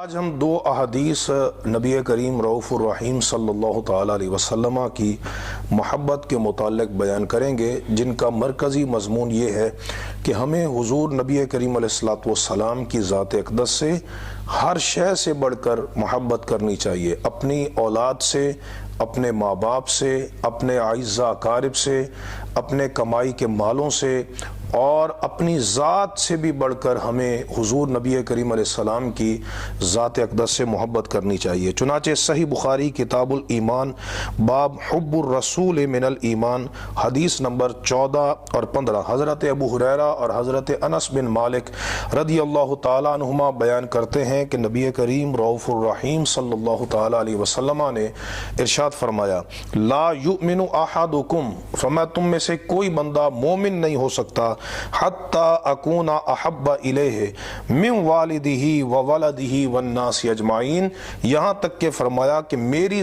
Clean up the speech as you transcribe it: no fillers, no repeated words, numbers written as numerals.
آج ہم دو احادیث نبی کریم رؤوف الرحیم صلی اللہ تعالی علیہ وسلم کی محبت کے متعلق بیان کریں گے، جن کا مرکزی مضمون یہ ہے کہ ہمیں حضور نبی کریم علیہ الصلوۃ والسلام کی ذات اقدس سے ہر شے سے بڑھ کر محبت کرنی چاہیے، اپنی اولاد سے، اپنے ماں باپ سے، اپنے اعزاء اقارب سے، اپنے کمائی کے مالوں سے، اور اپنی ذات سے بھی بڑھ کر ہمیں حضور نبی کریم علیہ السلام کی ذات اقدس سے محبت کرنی چاہیے۔ چنانچہ صحیح بخاری کتاب الایمان باب حب الرسول من الایمان حدیث نمبر 14 اور 15 حضرت ابو ہریرہ اور حضرت انس بن مالک رضی اللہ تعالیٰ عنہما بیان کرتے ہیں کہ نبی کریم رؤوف الرحیم صلی اللہ تعالیٰ علیہ وسلم نے ارشاد فرمایا، لا یؤمن احدکم، فرمایا تم میں سے کوئی بندہ مومن نہیں ہو سکتا حتی اکون احب الیہ من والدہ و ولدہ والناس اجمعین، یہاں تک کہ فرمایا کہ میری